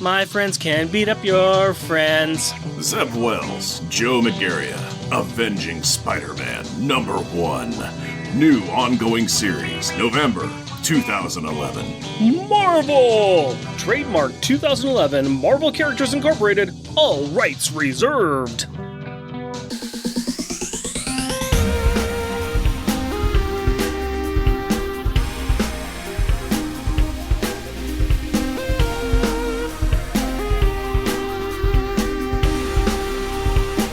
My friends can beat up your friends. Zeb Wells, Joe Magaria, Avenging Spider-Man #1. New ongoing series, November 2011. Marvel! Trademark 2011, Marvel Characters Incorporated, all rights reserved.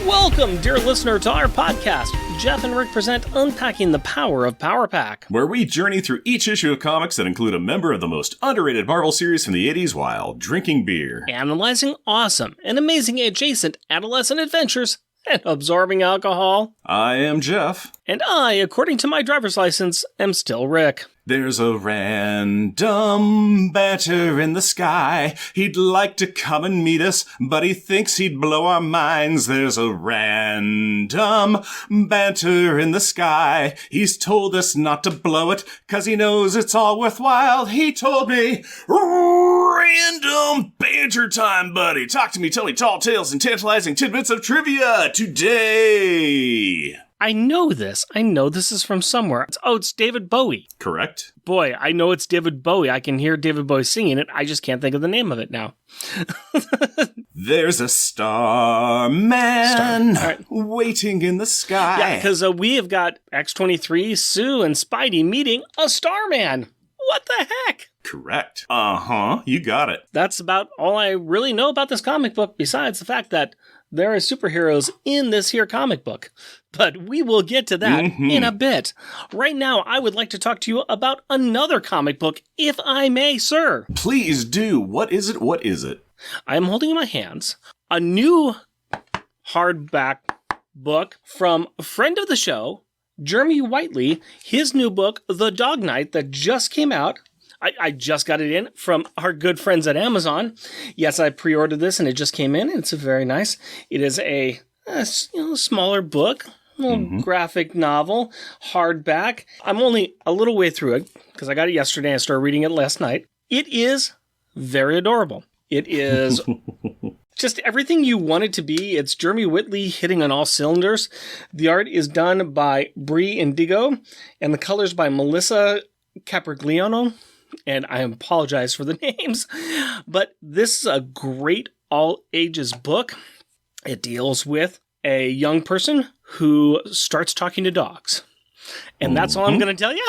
Welcome, dear listener, to our podcast. Jeff and Rick present Unpacking the Power of Power Pack, where we journey through each issue of comics that include a member of the most underrated Marvel series from the 80s while drinking beer, analyzing awesome and amazing adjacent adolescent adventures, and absorbing alcohol. I am Jeff. And I, according to my driver's license, am still Rick. There's a random banter in the sky. He'd like to come and meet us, but he thinks he'd blow our minds. There's a random banter in the sky. He's told us not to blow it, 'cause he knows it's all worthwhile. He told me, random banter time, buddy. Talk to me, tell me tall tales and tantalizing tidbits of trivia today. I know this. I know this is from somewhere. It's David Bowie. Correct. Boy, I know it's David Bowie. I can hear David Bowie singing it. I just can't think of the name of it now. There's a starman Right. waiting in the sky. Yeah, because we have got X-13, Sue, and Spidey meeting a Starman. What the heck? Correct. You got it. That's about all I really know about this comic book, besides the fact that there are superheroes in this here comic book. But we will get to that in a bit. Right now, I would like to talk to you about another comic book, if I may, sir. Please do. What is it? What is it? I am holding in my hands a new hardback book from a friend of the show, Jeremy Whiteley, his new book, The Dog Knight, that just came out. I just got it in from our good friends at Amazon. Yes, I pre-ordered this and it just came in. And it's very nice. It is a smaller book, a little graphic novel, hardback. I'm only a little way through it because I got it yesterday and I started reading it last night. It is very adorable. It is just everything you want it to be. It's Jeremy Whiteley hitting on all cylinders. The art is done by Brie Indigo and the colors by Melissa Caprigliano. And I apologize for the names, but this is a great all-ages book. It deals with a young person who starts talking to dogs. And that's all I'm going to tell you.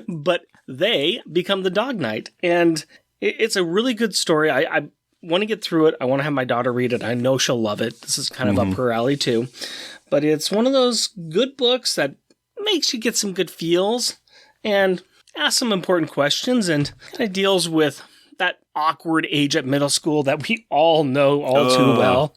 But they become the Dog Knight. And it's a really good story. I want to get through it. I want to have my daughter read it. I know she'll love it. This is kind of up her alley, too. But it's one of those good books that makes you get some good feels and ask some important questions, and kind of deals with that awkward age at middle school that we all know all too well.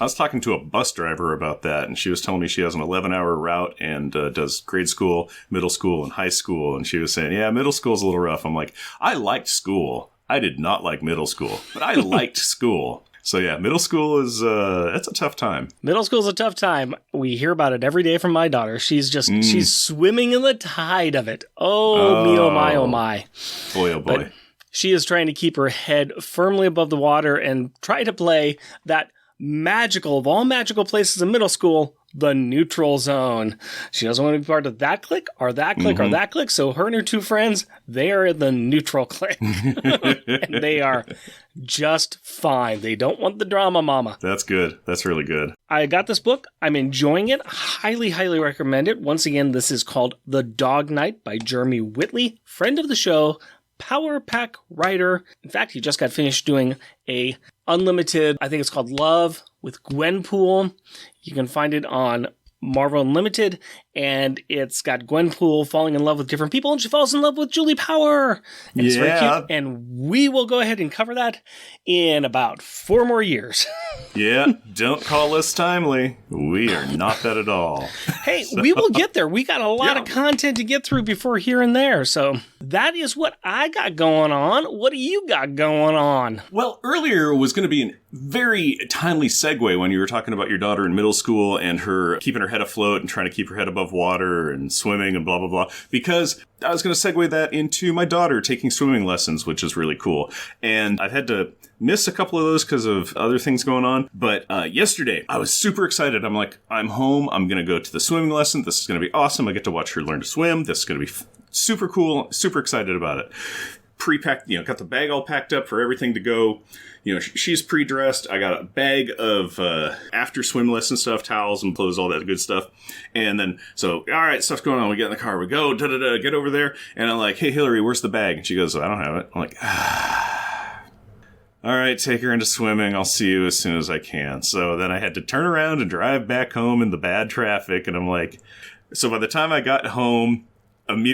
I was talking to a bus driver about that, and she was telling me she has an 11-hour route and does grade school, middle school, and high school, and she was saying, yeah, middle school's a little rough. I'm like, I liked school. I did not like middle school, but I liked school. So yeah, middle school is, that's a tough time. Middle school's a tough time. We hear about it every day from my daughter. She's she's swimming in the tide of it. Oh, me, oh my, oh my. Boy, oh boy. But she is trying to keep her head firmly above the water and try to play that magical of all magical places in middle school, the neutral zone. She doesn't want to be part of that clique or that clique or that clique. So her and her two friends, they are in the neutral clique. And they are just fine. They don't want the drama, mama. That's good. That's really good. I got this book. I'm enjoying it. Highly, highly recommend it. Once again, this is called The Dog Knight by Jeremy Whiteley, friend of the show, Power Pack writer. In fact, he just got finished doing a unlimited, I think it's called Love with Gwenpool. You can find it on Marvel Unlimited, and it's got Gwenpool falling in love with different people, and she falls in love with Julie Power. And it's very cute, and we will go ahead and cover that in about 4 more years. Yeah, don't call us timely. We are not that at all. Hey, we will get there. We got a lot of content to get through before here and there, so that is what I got going on. What do you got going on? Well, earlier was going to be a very timely segue when you were talking about your daughter in middle school and her keeping her head afloat and trying to keep her head above above water and swimming and blah, blah, blah. Because I was going to segue that into my daughter taking swimming lessons, which is really cool. And I've had to miss a couple of those because of other things going on. But yesterday, I was super excited. I'm like, I'm home. I'm going to go to the swimming lesson. This is going to be awesome. I get to watch her learn to swim. This is going to be super cool. Super excited about it. Pre-packed, got the bag all packed up for everything to go. She's pre-dressed. I got a bag of after swim lesson stuff, towels and clothes, all that good stuff. And then, all right, stuff's going on. We get in the car. We go, get over there. And I'm like, hey, Hillary, where's the bag? And she goes, I don't have it. I'm like, all right, take her into swimming. I'll see you as soon as I can. So then I had to turn around and drive back home in the bad traffic. And I'm like, so by the time I got home,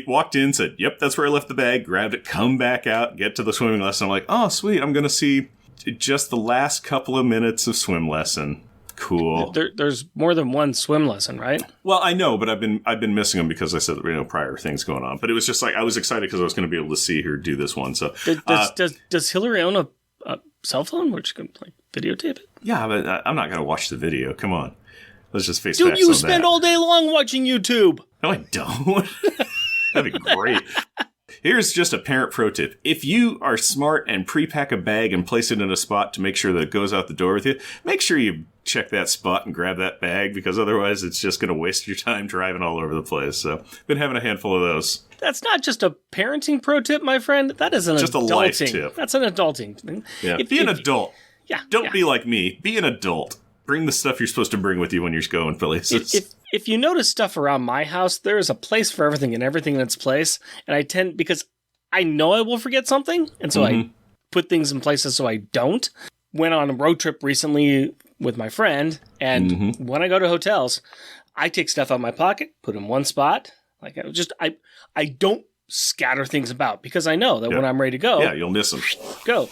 walked in, said, yep, that's where I left the bag, grabbed it, come back out, get to the swimming lesson. I'm like, oh, sweet, I'm going to see just the last couple of minutes of swim lesson. Cool. There's more than one swim lesson, right? Well, I know, but I've been missing them because I said prior things going on. But it was just like I was excited because I was going to be able to see her do this one. So does Hillary own a cell phone where she can videotape it? Yeah, but I'm not going to watch the video. Come on, let's just face facts on that. Dude, you spend all day long watching YouTube. No, I don't. That'd be great. Here's just a parent pro tip. If you are smart and pre-pack a bag and place it in a spot to make sure that it goes out the door with you, make sure you check that spot and grab that bag, because otherwise it's just going to waste your time driving all over the place. So, been having a handful of those. That's not just a parenting pro tip, my friend. That is just a life tip. That's an adulting thing. Yeah, be an adult. Yeah. Don't be like me. Be an adult. Bring the stuff you're supposed to bring with you when you're going places. If you notice stuff around my house, there is a place for everything and everything in its place. And because I know I will forget something, and so I put things in places so I don't. Went on a road trip recently with my friend, and when I go to hotels, I take stuff out of my pocket, put it in one spot. Like I don't scatter things about, because I know that when I'm ready to go, you'll miss them. Go.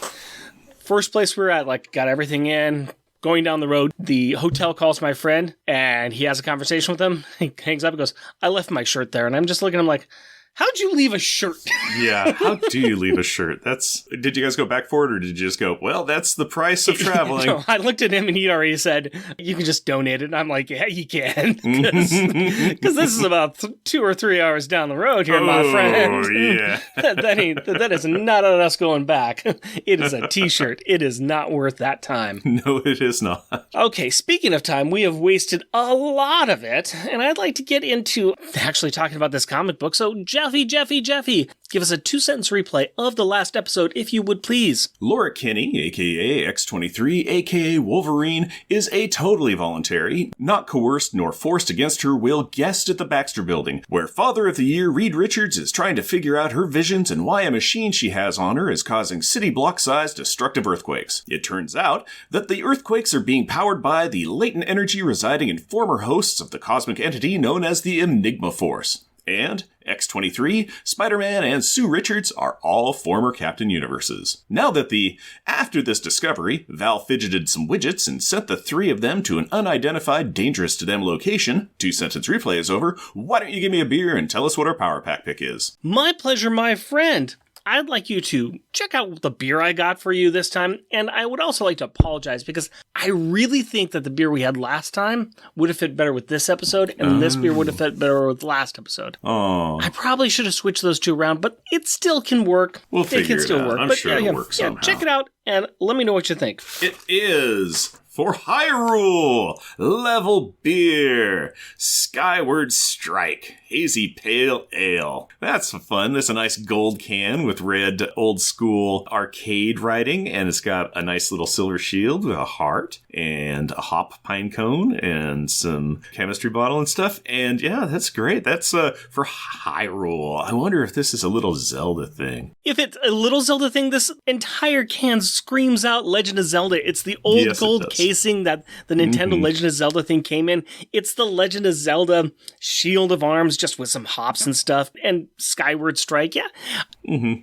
First place we were at, got everything in. Going down the road, the hotel calls my friend, and he has a conversation with him. He hangs up and goes, I left my shirt there. And I'm just looking at him like, how'd you leave a shirt? Yeah, how do you leave a shirt? Did you guys go back for it, or did you just go, well, that's the price of traveling? No, I looked at him, and he already said, you can just donate it. And I'm like, yeah, you can. Because this is about 2 or 3 hours down the road here, my friend. Oh, yeah. that is not on us going back. It is a t-shirt. It is not worth that time. No, it is not. Okay, speaking of time, we have wasted a lot of it, and I'd like to get into actually talking about this comic book. So, Jeffy, give us a 2-sentence replay of the last episode, if you would please. Laura Kinney, a.k.a. X-13, a.k.a. Wolverine, is a totally voluntary, not coerced nor forced against her will guest at the Baxter Building, where Father of the Year Reed Richards is trying to figure out her visions and why a machine she has on her is causing city block-sized destructive earthquakes. It turns out that the earthquakes are being powered by the latent energy residing in former hosts of the cosmic entity known as the Enigma Force. And X-23, Spider-Man, and Sue Richards are all former Captain Universes. Now that after this discovery, Val fidgeted some widgets and sent the 3 of them to an unidentified, dangerous to them location. 2-sentence replay is over. Why don't you give me a beer and tell us what our Power Pack pick is? My pleasure, my friend. I'd like you to check out the beer I got for you this time, and I would also like to apologize because I really think that the beer we had last time would have fit better with this episode, and this beer would have fit better with last episode. Oh. I probably should have switched those two around, but it still can work. We'll figure it out. I'm sure it'll work somehow. Check it out, and let me know what you think. It is... for Hyrule, level beer, Skyward Strike, hazy pale ale. That's fun. There's a nice gold can with red old school arcade writing, and it's got a nice little silver shield with a heart and a hop pine cone and some chemistry bottle and stuff. And yeah, that's great. That's for Hyrule. I wonder if this is a little Zelda thing. If it's a little Zelda thing, this entire can screams out Legend of Zelda. It's the old gold casing that the Nintendo Legend of Zelda thing came in. It's the Legend of Zelda Shield of Arms, just with some hops and stuff, and Skyward Strike. Yeah,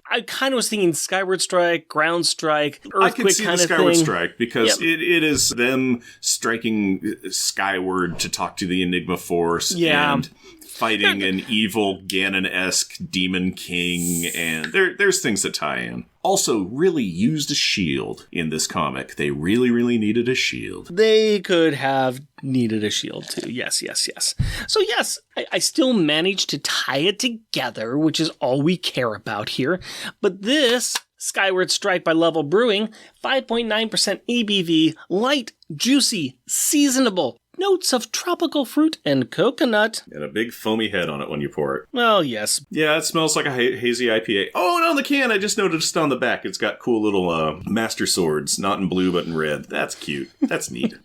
I kind of was thinking Skyward Strike, Ground Strike, Earthquake kind of thing. I can see the Skyward Strike because it is them striking skyward to talk to the Enigma Force. Yeah. And fighting an evil Ganon-esque demon king, and there's things that tie in. Also, really used a shield in this comic. They really, really needed a shield. They could have needed a shield too. Yes. So yes, I still managed to tie it together, which is all we care about here. But this Skyward Strike by Level Brewing, 5.9% ABV, light, juicy, seasonable, notes of tropical fruit and coconut. And a big foamy head on it when you pour it. Well, yes. Yeah, it smells like a hazy IPA. Oh, and on the can, I just noticed on the back, it's got cool little master swords, not in blue, but in red. That's cute. That's neat.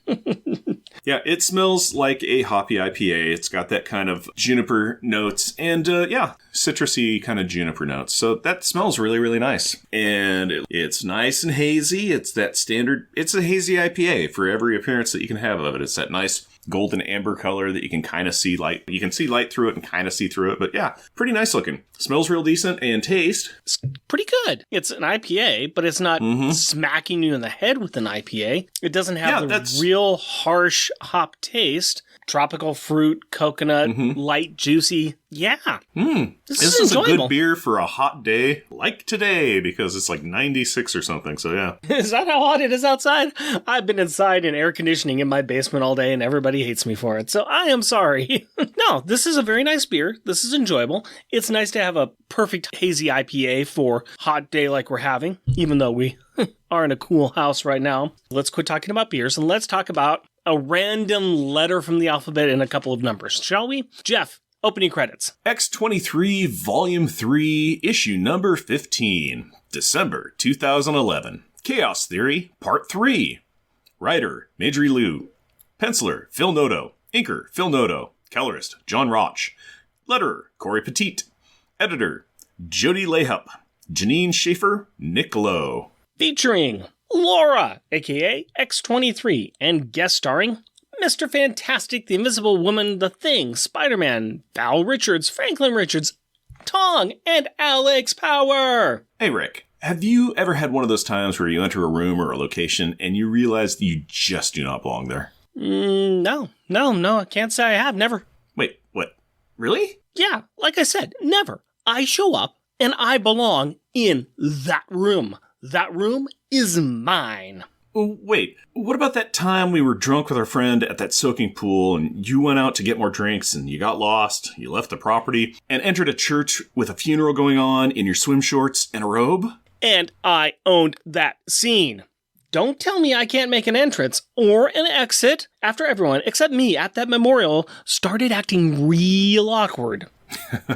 Yeah, it smells like a hoppy IPA. It's got that kind of juniper notes and, citrusy kind of juniper notes. So that smells really, really nice. And it's nice and hazy. It's that standard, it's a hazy IPA for every appearance that you can have of it. It's that nice golden amber color that you can kind of see light. You can see light through it and kind of see through it. But yeah, pretty nice looking. Smells real decent and taste. It's pretty good. It's an IPA, but it's not smacking you in the head with an IPA. It doesn't have the real harsh hop taste. Tropical fruit, coconut, light, juicy. Yeah. This is a good beer for a hot day like today because it's like 96 or something. So yeah. Is that how hot it is outside? I've been inside in air conditioning in my basement all day and everybody hates me for it. So I am sorry. No, this is a very nice beer. This is enjoyable. It's nice to have a perfect hazy IPA for hot day like we're having, even though we are in a cool house right now. Let's quit talking about beers and let's talk about a random letter from the alphabet and a couple of numbers, shall we? Jeff, opening credits. X-23 Volume 3, Issue Number 15, December 2011. Chaos Theory, Part 3. Writer, Midri Liu. Penciler, Phil Noto. Inker, Phil Noto. Colorist, John Roch. Letterer, Corey Petit. Editor, Jody Layhup. Janine Schaefer, Nick Lowe. Featuring Laura, aka X-23, and guest starring Mr. Fantastic, The Invisible Woman, The Thing, Spider-Man, Val Richards, Franklin Richards, Tong, and Alex Power. Hey Rick, have you ever had one of those times where you enter a room or a location and you realize that you just do not belong there? No, I can't say I have, never. Wait, what? Really? Yeah, like I said, never. I show up and I belong in that room. That room is mine. Wait, what about that time we were drunk with our friend at that soaking pool and you went out to get more drinks and you got lost, you left the property, and entered a church with a funeral going on in your swim shorts and a robe? And I owned that scene. Don't tell me I can't make an entrance or an exit after everyone, except me at that memorial, started acting real awkward.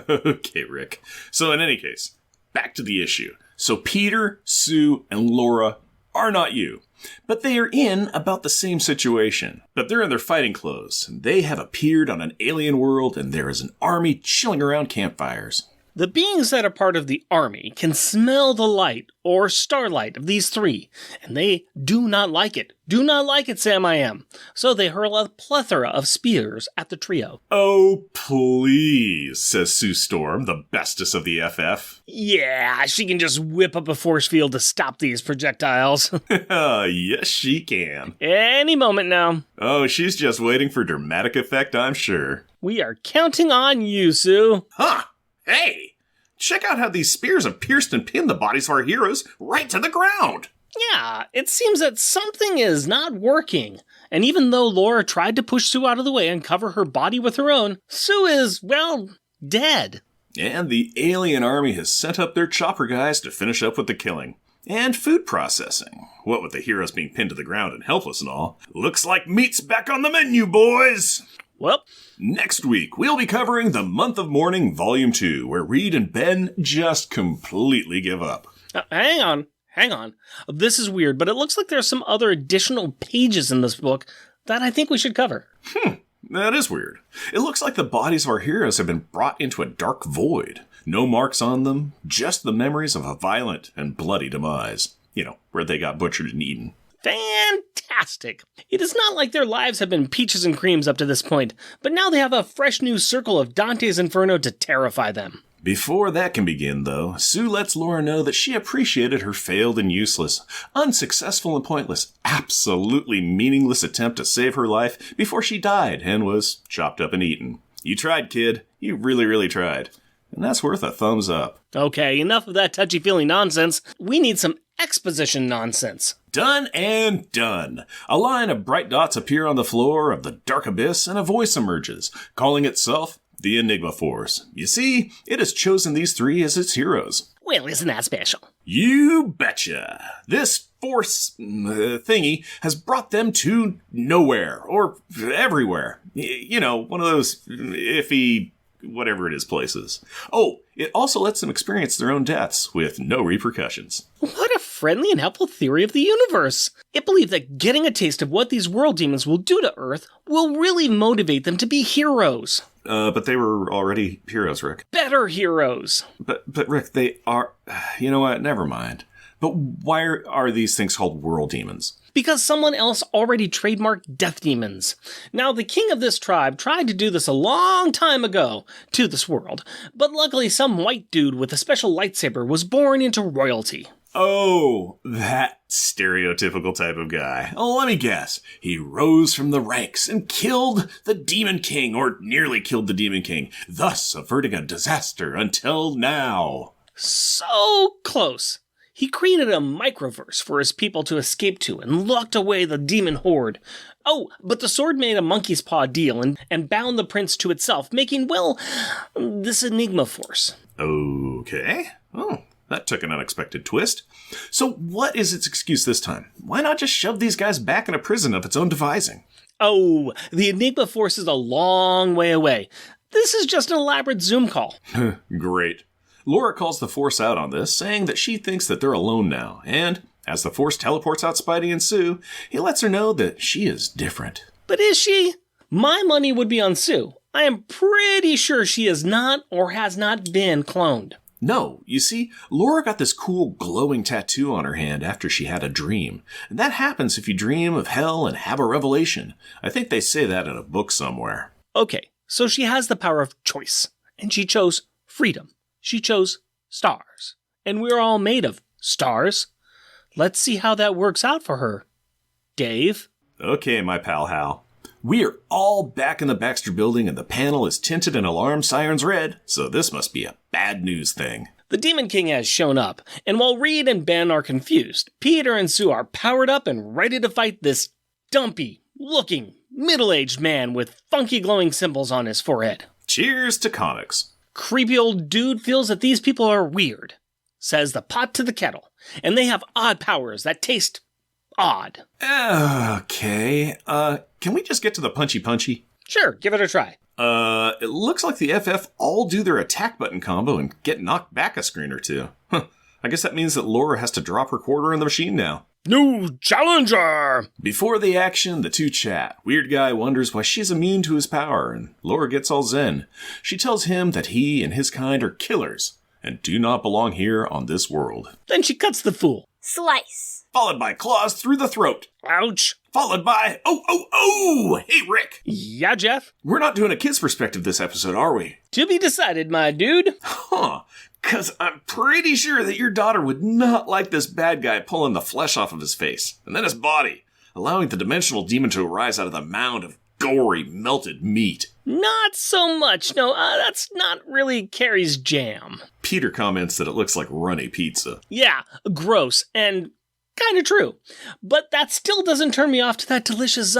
Okay, Rick. So in any case, back to the issue. So Peter, Sue, and Laura are not you, but they are in about the same situation. But they're in their fighting clothes. They have appeared on an alien world, and there is an army chilling around campfires. The beings that are part of the army can smell the light or starlight of these three, and they do not like it. Do not like it, Sam I Am. So they hurl a plethora of spears at the trio. Oh, please, says Sue Storm, the bestest of the FF. Yeah, she can just whip up a force field to stop these projectiles. Yes, she can. Any moment now. Oh, she's just waiting for dramatic effect, I'm sure. We are counting on you, Sue. Huh. Hey, check out how these spears have pierced and pinned the bodies of our heroes right to the ground. Yeah, it seems that something is not working. And even though Laura tried to push Sue out of the way and cover her body with her own, Sue is, well, dead. And the alien army has sent up their chopper guys to finish up with the killing. And food processing. What with the heroes being pinned to the ground and helpless and all. Looks like meat's back on the menu, boys! Well, next week, we'll be covering The Month of Mourning Volume 2, where Reed and Ben just completely give up. Hang on. This is weird, but it looks like there's some other additional pages in this book that I think we should cover. That is weird. It looks like the bodies of our heroes have been brought into a dark void. No marks on them, just the memories of a violent and bloody demise. You know, where they got butchered and eaten. Fantastic! It is not like their lives have been peaches and creams up to this point, but now they have a fresh new circle of Dante's Inferno to terrify them. Before that can begin, though, Sue lets Laura know that she appreciated her failed and useless, unsuccessful and pointless, absolutely meaningless attempt to save her life before she died and was chopped up and eaten. You tried, kid. You really, really tried. And that's worth a thumbs up. Okay, enough of that touchy-feely nonsense. We need some exposition nonsense. Done and done. A line of bright dots appear on the floor of the dark abyss, and a voice emerges, calling itself the Enigma Force. You see, it has chosen these three as its heroes. Well, isn't that special? You betcha. This force thingy has brought them to nowhere, or everywhere. You know, one of those iffy, whatever it is, places. Oh, it also lets them experience their own deaths with no repercussions. What a friendly and helpful theory of the universe. It believed that getting a taste of what these world demons will do to Earth will really motivate them to be heroes. But they were already heroes, Rick. Better heroes. But Rick, they are... You know what? Never mind. But why are these things called world demons? Because someone else already trademarked death demons. Now, the king of this tribe tried to do this a long time ago to this world, but luckily some white dude with a special lightsaber was born into royalty. Oh, that stereotypical type of guy. Oh, let me guess. He rose from the ranks and killed the Demon King, or nearly killed the Demon King, thus averting a disaster until now. So close. He created a microverse for his people to escape to and locked away the demon horde. Oh, but the sword made a monkey's paw deal and bound the prince to itself, making, well, this Enigma Force. Okay. Oh, that took an unexpected twist. So what is its excuse this time? Why not just shove these guys back in a prison of its own devising? Oh, the Enigma Force is a long way away. This is just an elaborate Zoom call. Great. Laura calls the Force out on this, saying that she thinks that they're alone now, and as the Force teleports out Spidey and Sue, he lets her know that she is different. But is she? My money would be on Sue. I am pretty sure she is not or has not been cloned. No, you see, Laura got this cool glowing tattoo on her hand after she had a dream. And that happens if you dream of hell and have a revelation. I think they say that in a book somewhere. Okay, so she has the power of choice, and she chose freedom. She chose stars. And we're all made of stars. Let's see how that works out for her. Dave? Okay, my pal Hal. We are all back in the Baxter building and the panel is tinted in alarm sirens red, so this must be a bad news thing. The Demon King has shown up, and while Reed and Ben are confused, Peter and Sue are powered up and ready to fight this dumpy-looking, middle-aged man with funky glowing symbols on his forehead. Cheers to comics. Creepy old dude feels that these people are weird, says the pot to the kettle, and they have odd powers that taste odd. Okay, can we just get to the punchy? Sure, give it a try. It looks like the FF all do their attack button combo and get knocked back a screen or two. Huh, I guess that means that Laura has to drop her quarter in the machine now. New challenger! Before the action, the two chat. Weird Guy wonders why she's immune to his power, and Laura gets all zen. She tells him that he and his kind are killers, and do not belong here on this world. Then she cuts the fool. Slice. Followed by claws through the throat. Ouch. Followed by, oh! Hey, Rick! Yeah, Jeff? We're not doing a kid's perspective this episode, are we? To be decided, my dude. Huh. 'Cause I'm pretty sure that your daughter would not like this bad guy pulling the flesh off of his face, and then his body, allowing the dimensional demon to arise out of the mound of gory, melted meat. Not so much. No, that's not really Carrie's jam. Peter comments that it looks like runny pizza. Yeah, gross, and kind of true. But that still doesn't turn me off to that delicious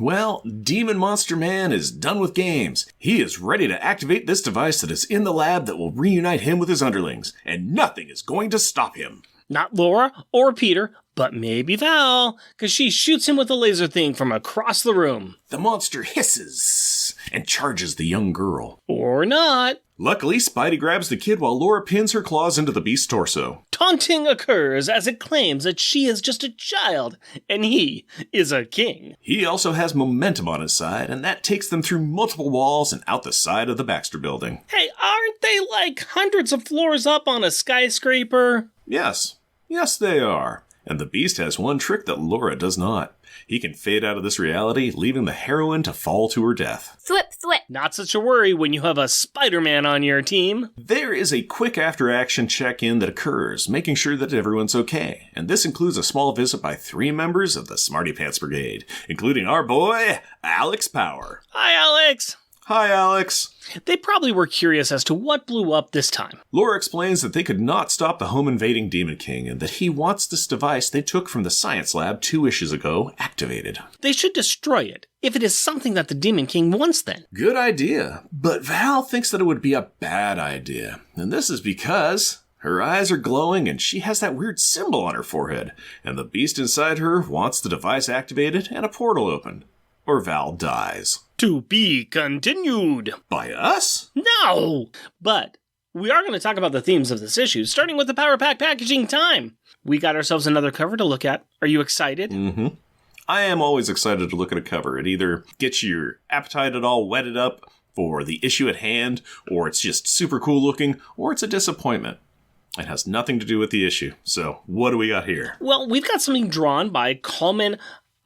Well, Demon Monster Man is done with games. He is ready to activate this device that is in the lab that will reunite him with his underlings, and nothing is going to stop him. Not Laura or Peter, but maybe Val, because she shoots him with a laser thing from across the room. The monster hisses and charges the young girl. Or not. Luckily, Spidey grabs the kid while Laura pins her claws into the beast's torso. Taunting occurs as it claims that she is just a child, and he is a king. He also has momentum on his side, and that takes them through multiple walls and out the side of the Baxter building. Hey, aren't they like hundreds of floors up on a skyscraper? Yes, they are. And the beast has one trick that Laura does not. He can fade out of this reality, leaving the heroine to fall to her death. Thwip, thwip. Not such a worry when you have a Spider-Man on your team. There is a quick after-action check-in that occurs, making sure that everyone's okay. And this includes a small visit by 3 members of the Smarty Pants Brigade, including our boy, Alex Power. Hi, Alex. Hi, Alex. They probably were curious as to what blew up this time. Laura explains that they could not stop the home-invading Demon King and that he wants this device they took from the science lab 2 issues ago activated. They should destroy it, if it is something that the Demon King wants then. Good idea. But Val thinks that it would be a bad idea. And this is because her eyes are glowing and she has that weird symbol on her forehead. And the beast inside her wants the device activated and a portal opened. Or Val dies. To be continued. By us? No! But we are going to talk about the themes of this issue, starting with the Power Pack packaging time. We got ourselves another cover to look at. Are you excited? Mm-hmm. I am always excited to look at a cover. It either gets your appetite at all whetted up for the issue at hand, or it's just super cool looking, or it's a disappointment. It has nothing to do with the issue. So what do we got here? Well, we've got something drawn by Kalman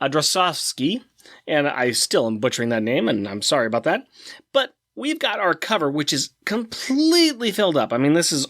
Adrasovsky. And I still am butchering that name, and I'm sorry about that. But we've got our cover, which is completely filled up. I mean, this is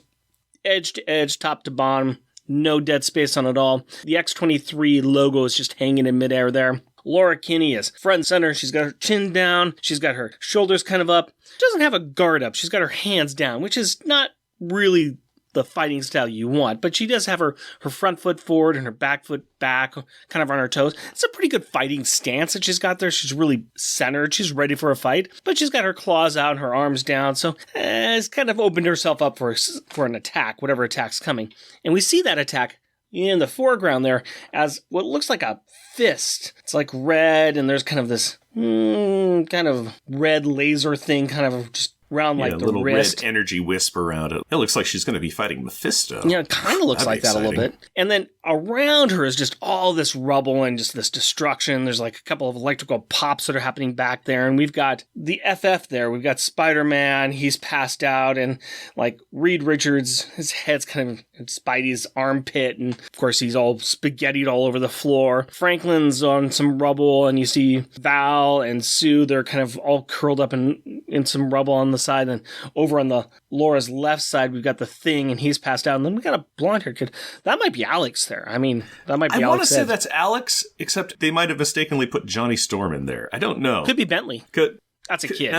edge to edge, top to bottom, no dead space on it all. The X-13 logo is just hanging in midair there. Laura Kinney is front and center. She's got her chin down. She's got her shoulders kind of up. She doesn't have a guard up. She's got her hands down, which is not really the fighting style you want, but she does have her front foot forward and her back foot back, kind of on her toes. It's a pretty good fighting stance that she's got there. She's really centered. She's ready for a fight, but she's got her claws out and her arms down, so it's kind of opened herself up for an attack, whatever attack's coming. And we see that attack in the foreground there as what looks like a fist. It's like red, and there's kind of this kind of red laser thing kind of just around like the little wrist. Red energy wisp around it. It looks like she's going to be fighting Mephisto. Yeah, it kind of looks like that a little bit. And then around her is just all this rubble and just this destruction. There's like a couple of electrical pops that are happening back there. And we've got the FF there. We've got Spider-Man. He's passed out. And like Reed Richards, his head's kind of in Spidey's armpit. And of course, he's all spaghettied all over the floor. Franklin's on some rubble. And you see Val and Sue. They're kind of all curled up in some rubble on the side, and over on the Laura's left side, we've got the Thing, and he's passed out, and then we got a blonde-haired kid. That might be Alex there. I mean, that might be Alex. I want to say that's Alex, except they might have mistakenly put Johnny Storm in there. I don't know. Could be Bentley. That's a kid.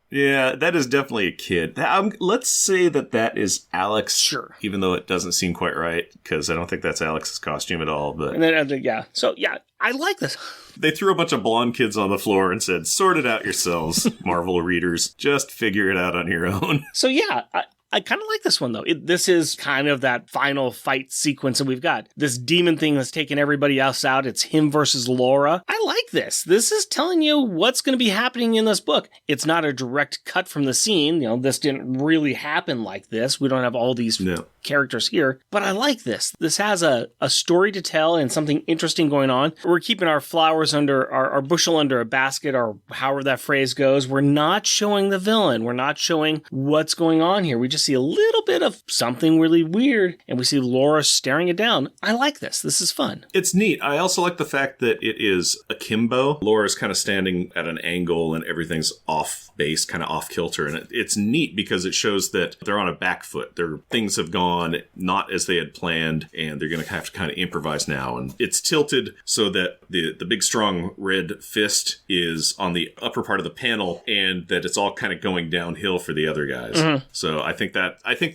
Yeah, that is definitely a kid. Let's say that is Alex. Sure. Even though it doesn't seem quite right, because I don't think that's Alex's costume at all. But and then, yeah. So, yeah, I like this. They threw a bunch of blonde kids on the floor and said, sort it out yourselves, Marvel readers. Just figure it out on your own. So, yeah, I kind of like this one, though. This is kind of that final fight sequence that we've got. This demon thing that's taking everybody else out. It's him versus Laura. I like this. This is telling you what's going to be happening in this book. It's not a direct cut from the scene. You know, this didn't really happen like this. We don't have all these characters here. But I like this. This has a story to tell and something interesting going on. We're keeping our flowers under our bushel under a basket, or however that phrase goes. We're not showing the villain. We're not showing what's going on here. We just see a little bit of something really weird, and we see Laura staring it down. I like this. This is fun. It's neat. I also like the fact that it is akimbo. Laura's kind of standing at an angle, and everything's off base, kind of off kilter. And it's neat because it shows that they're on a back foot. Their things have gone not as they had planned, and they're going to have to kind of improvise now. And it's tilted so that the big strong red fist is on the upper part of the panel, and that it's all kind of going downhill for the other guys. Mm-hmm. So I think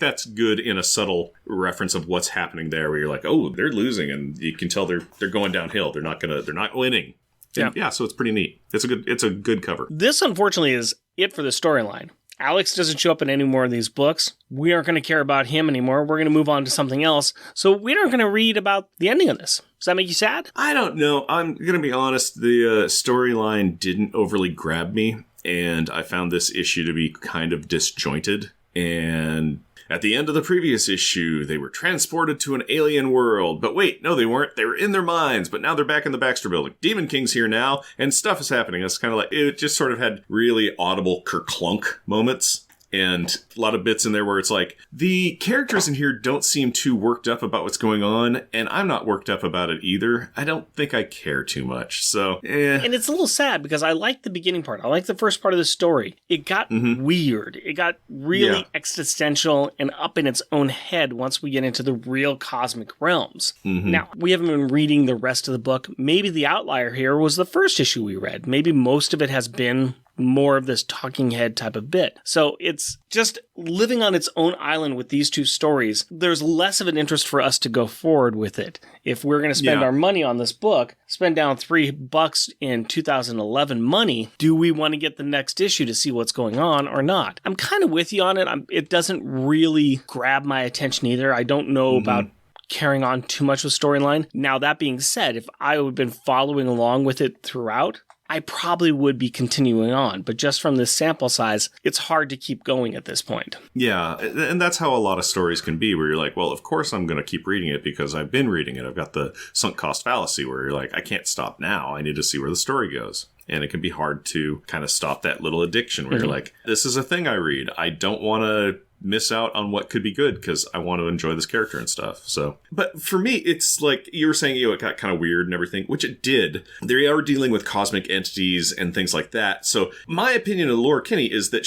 that's good in a subtle reference of what's happening there, where you're like, oh, they're losing, and you can tell they're going downhill. They're not winning. Yeah, so it's pretty neat. It's a good cover. This, unfortunately, is it for the storyline. Alex doesn't show up in any more of these books. We aren't going to care about him anymore. We're going to move on to something else. So we aren't going to read about the ending of this. Does that make you sad? I don't know. I'm going to be honest. The storyline didn't overly grab me, and I found this issue to be kind of disjointed. And at the end of the previous issue, they were transported to an alien world. But wait, no, they weren't. They were in their minds, but now they're back in the Baxter building. Demon King's here now, and stuff is happening. It's kind of like, it just sort of had really audible kerclunk moments. And a lot of bits in there where it's like, the characters in here don't seem too worked up about what's going on, and I'm not worked up about it either. I don't think I care too much, so, And it's a little sad, because I like the beginning part. I like the first part of the story. It got weird. It got really existential and up in its own head once we get into the real cosmic realms. Mm-hmm. Now, we haven't been reading the rest of the book. Maybe the outlier here was the first issue we read. Maybe most of it has been more of this talking head type of bit. So it's just living on its own island with these two stories. There's less of an interest for us to go forward with it. If we're going to spend our money on this book, spend down $3 in 2011 money, do we want to get the next issue to see what's going on or not? I'm kind of with you on it. It doesn't really grab my attention either. I don't know about carrying on too much with storyline. Now, that being said, if I would have been following along with it throughout, I probably would be continuing on. But just from this sample size, it's hard to keep going at this point. Yeah, and that's how a lot of stories can be, where you're like, well, of course I'm going to keep reading it because I've been reading it. I've got the sunk cost fallacy where you're like, I can't stop now. I need to see where the story goes. And it can be hard to kind of stop that little addiction where you're like, this is a thing I read. I don't want to miss out on what could be good because I want to enjoy this character and stuff. So, but for me, it's like you were saying, it got kind of weird and everything, which it did. They are dealing with cosmic entities and things like that. So my opinion of Laura Kinney is that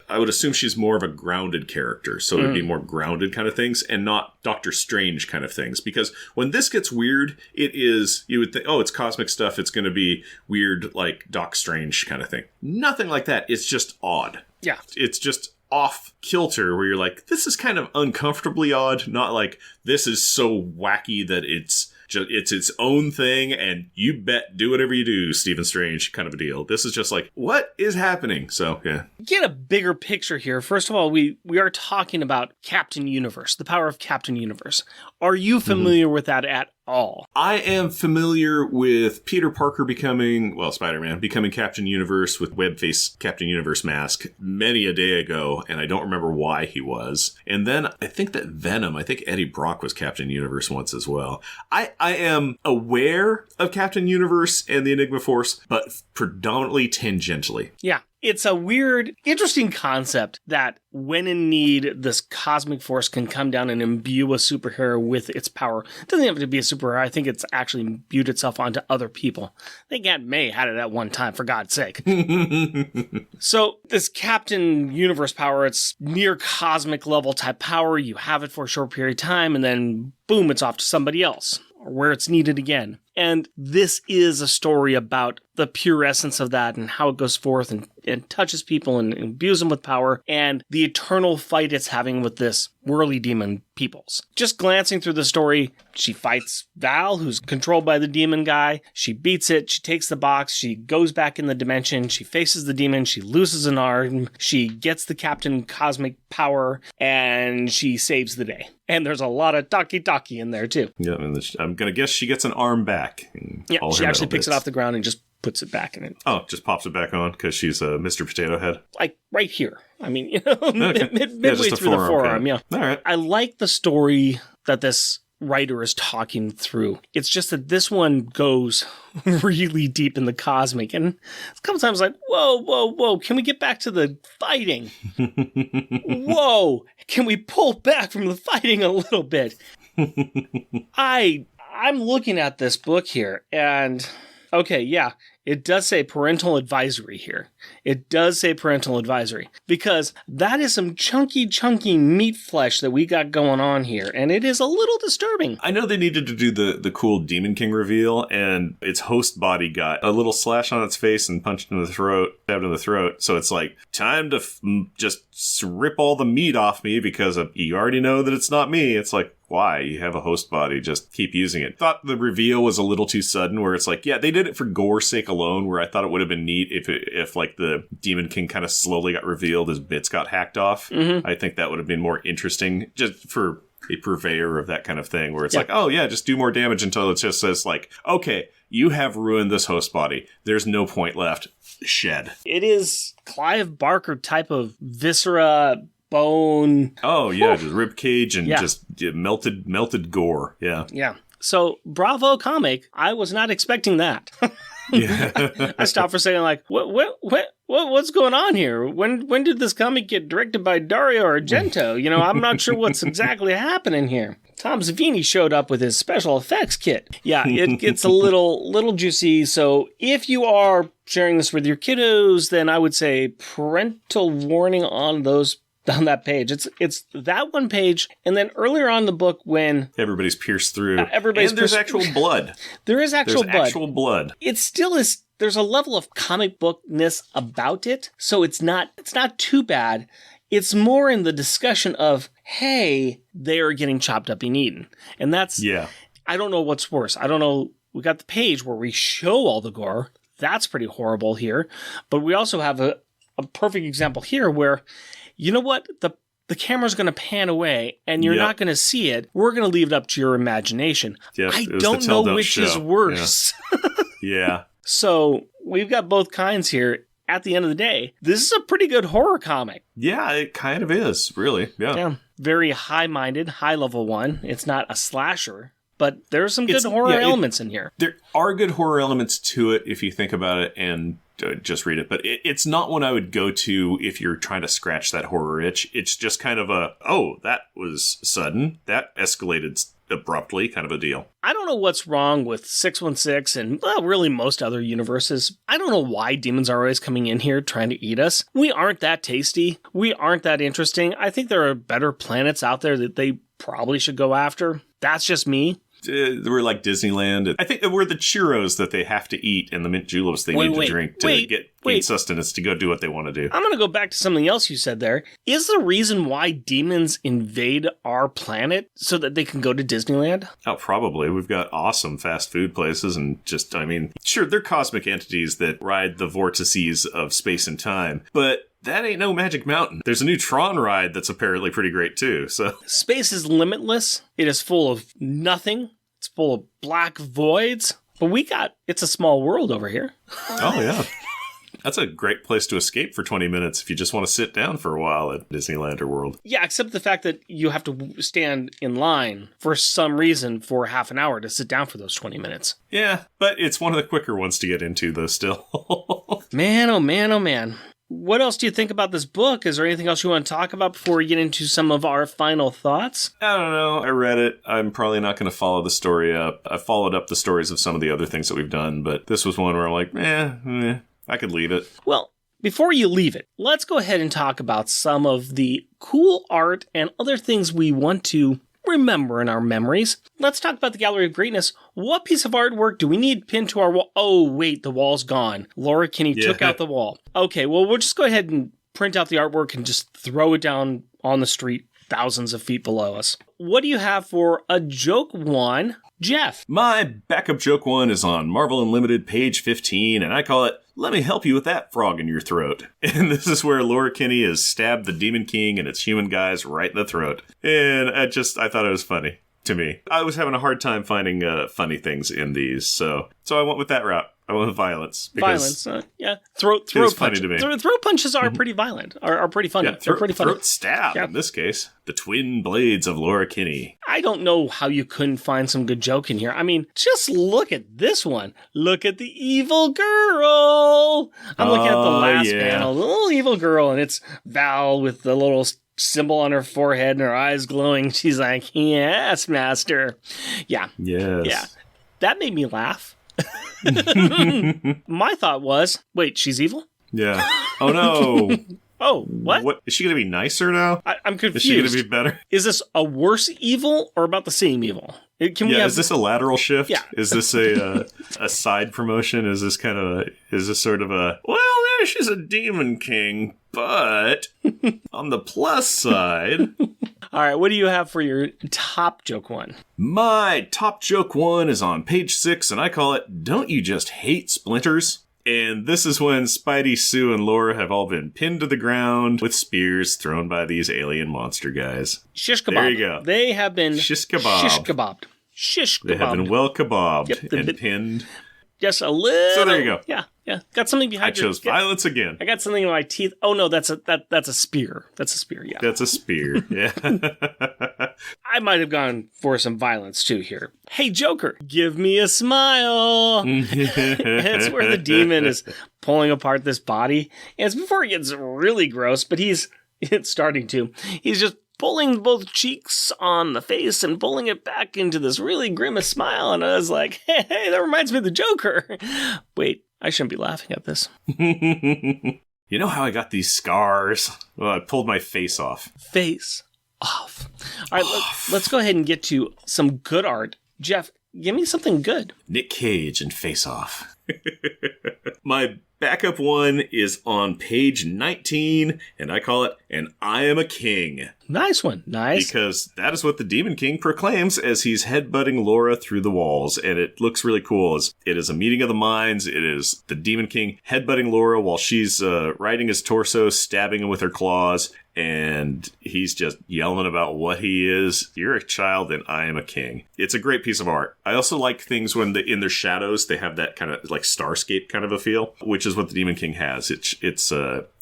I would assume she's more of a grounded character. So it would be more grounded kind of things and not Doctor Strange kind of things. Because when this gets weird, you would think, oh, it's cosmic stuff. It's going to be weird like Doc Strange kind of thing. Nothing like that. It's just odd. Yeah. It's just off kilter where you're like, this is kind of uncomfortably odd, not like this is so wacky that it's its own thing and you bet do whatever you do, Stephen Strange kind of a deal. This is just like, what is happening? So yeah, get a bigger picture here. First of all, we are talking about Captain Universe, the power of Captain Universe. Are you familiar with that at all? I am familiar with Peter Parker Spider-Man becoming Captain Universe with web-face Captain Universe mask many a day ago, and I don't remember why he was. And then I think Eddie Brock was Captain Universe once as well. I am aware of Captain Universe and the Enigma Force, but predominantly tangentially. Yeah. It's a weird, interesting concept that when in need, this cosmic force can come down and imbue a superhero with its power. It doesn't have to be a superhero. I think it's actually imbued itself onto other people. I think Aunt May had it at one time, for God's sake. So this Captain Universe power, it's near cosmic level type power. You have it for a short period of time, and then boom, it's off to somebody else, or where it's needed again. And this is a story about the pure essence of that and how it goes forth and touches people and imbues them with power and the eternal fight it's having with this whirly demon peoples. Just glancing through the story, she fights Val, who's controlled by the demon guy. She beats it. She takes the box. She goes back in the dimension. She faces the demon. She loses an arm. She gets the Captain Cosmic power and she saves the day. And there's a lot of talkie-talkie in there, too. Yeah, I'm going to guess she gets an arm back. Yeah, she actually picks it off the ground and just puts it back in it. Oh, just pops it back on because she's a Mr. Potato Head? Like, right here. I mean, midway through the forearm, yeah. All right. I like the story that this writer is talking through. It's just that this one goes really deep in the cosmic, and a couple times like, whoa, can we get back to the fighting? Whoa, can we pull back from the fighting a little bit? I'm looking at this book here, and okay, yeah, it does say parental advisory here. It does say parental advisory, because that is some chunky meat flesh that we got going on here, and it is a little disturbing. I know they needed to do the cool Demon King reveal, and its host body got a little slash on its face and punched in the throat, stabbed in the throat, so it's like, time to just rip all the meat off me because you already know that it's not me. It's like, why? You have a host body, just keep using it. Thought the reveal was a little too sudden, where it's like, yeah, they did it for gore's sake alone, where I thought it would have been neat if like the Demon King kind of slowly got revealed, his bits got hacked off. Mm-hmm. I think that would have been more interesting just for a purveyor of that kind of thing, where it's like, oh yeah, just do more damage until it just says like, okay, you have ruined this host body. There's no point left. Shed. It is Clive Barker type of viscera, bone. Oh yeah, just rib cage and just melted gore. Yeah. Yeah. So bravo comic. I was not expecting that. Yeah. I stopped for a second like, what's going on here? When did this comic get directed by Dario Argento? You know, I'm not sure what's exactly happening here. Tom Savini showed up with his special effects kit. Yeah, it gets a little juicy. So if you are sharing this with your kiddos, then I would say parental warning on that page. It's that one page, and then earlier on in the book when everybody's pierced through, and there's actual blood. There's actual blood. Actual blood. It still is there's a level of comic bookness about it, so it's not too bad. It's more in the discussion of, hey, they are getting chopped up and eaten. And that's, I don't know what's worse. I don't know. We got the page where we show all the gore. That's pretty horrible here. But we also have a perfect example here where, you know what? The camera's going to pan away and you're not going to see it. We're going to leave it up to your imagination. I don't know which is worse. Yeah. So we've got both kinds here. At the end of the day, this is a pretty good horror comic. Yeah, it kind of is, really. Yeah. Very high-minded, high-level one. It's not a slasher, but there's some good horror elements in here. There are good horror elements to it if you think about it and just read it. But it's not one I would go to if you're trying to scratch that horror itch. It's just kind of that was sudden. That escalated abruptly kind of a deal. I don't know what's wrong with 616 and, well, really most other universes. I don't know why demons are always coming in here trying to eat us. We aren't that tasty. We aren't that interesting. I think there are better planets out there that they probably should go after. That's just me. We're like Disneyland. I think we're the churros that they have to eat and the mint juleps they need to drink to get sustenance to go do what they want to do. I'm going to go back to something else you said there. Is the reason why demons invade our planet so that they can go to Disneyland? Oh, probably. We've got awesome fast food places and just, sure, they're cosmic entities that ride the vortices of space and time, but that ain't no Magic Mountain. There's a new Tron ride that's apparently pretty great, too. So space is limitless. It is full of nothing. It's full of black voids. But it's a small world over here. Oh, yeah. That's a great place to escape for 20 minutes if you just want to sit down for a while at Disneyland or World. Yeah, except the fact that you have to stand in line for some reason for half an hour to sit down for those 20 minutes. Yeah, but it's one of the quicker ones to get into, though, still. Man, oh man, oh man. What else do you think about this book? Is there anything else you want to talk about before we get into some of our final thoughts? I don't know. I read it. I'm probably not going to follow the story up. I followed up the stories of some of the other things that we've done, but this was one where I'm like, I could leave it. Well, before you leave it, let's go ahead and talk about some of the cool art and other things we want to remember in our memories. Let's talk about the Gallery of Greatness. What piece of artwork do we need pinned to our wall? Oh, wait, the wall's gone. Laura Kinney took out the wall. Okay, well, we'll just go ahead and print out the artwork and just throw it down on the street thousands of feet below us. What do you have for a joke one, Jeff? My backup joke one is on Marvel Unlimited, page 15, and I call it, "Let me help you with that frog in your throat." And this is where Laura Kinney has stabbed the Demon King and its human guys right in the throat. And I thought it was funny to me. I was having a hard time finding funny things in these, so I went with that route. I went with violence. Violence, yeah. Throat punches. Funny to me. Throat punches are pretty violent, are pretty funny. Yeah, They're pretty funny. Throat stab, in this case. The twin blades of Laura Kinney. I don't know how you couldn't find some good joke in here. I mean, just look at this one. Look at the evil girl. I'm looking at the last panel. The little evil girl, and it's Val with the little symbol on her forehead and her eyes glowing. She's like, "Yes, master." Yeah. Yes. Yeah. That made me laugh. My thought was, wait, she's evil? Yeah. Oh, no. Oh, what? Is she going to be nicer now? I'm confused. Is she going to be better? Is this a worse evil or about the same evil? Is this a lateral shift? Yeah. Is this a side promotion? Is this sort of a, well, yeah, she's a demon king, but on the plus side. All right, what do you have for your top joke one? My top joke one is on page 6, and I call it, "Don't You Just Hate Splinters?" And this is when Spidey, Sue, and Laura have all been pinned to the ground with spears thrown by these alien monster guys. Shish kebab. There you go. They have been shish kebabbed. Shish kebabbed. They have been well kebabbed and pinned. Just a little. So there you go. Yeah. Got something behind. I chose violence again. I got something in my teeth. Oh no, that's a spear. That's a spear. Yeah. That's a spear. Yeah. I might have gone for some violence too here. Hey Joker, give me a smile. It's where the demon is pulling apart this body. And it's before it gets really gross, but it's starting to. He's just pulling both cheeks on the face and pulling it back into this really grimace smile. And I was like, hey, that reminds me of the Joker. Wait, I shouldn't be laughing at this. You know how I got these scars? Well, I pulled my face off. Face off. All right, let's go ahead and get to some good art. Jeff, give me something good. Nick Cage and Face Off. My backup one is on page 19, and I call it "And I Am a King." Nice one. Nice. Because that is what the Demon King proclaims as he's headbutting Laura through the walls, and it looks really cool. It is a meeting of the minds. It is the Demon King headbutting Laura while she's riding his torso, stabbing him with her claws, and he's just yelling about what he is. You're a child and I am a king. It's a great piece of art. I also like things when in their shadows, they have that kind of like Starscape kind of a feel, which is what the Demon King has. Its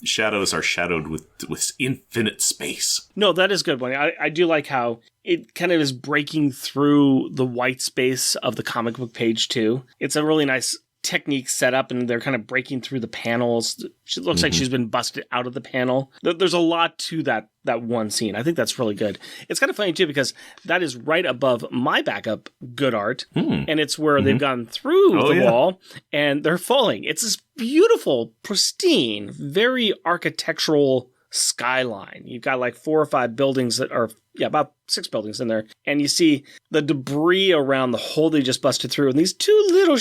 shadows are shadowed with infinite space. No, that is good one. I do like how it kind of is breaking through the white space of the comic book page too. It's a really nice technique set up, and they're kind of breaking through the panels. It looks like she's been busted out of the panel. There's a lot to that one scene. I think that's really good. It's kind of funny too, because that is right above my backup good art, and it's where they've gone through the wall and they're falling. It's this beautiful, pristine, very architectural skyline. You've got like 4 or 5 buildings that are, about 6 buildings in there. And you see the debris around the hole they just busted through. And these two little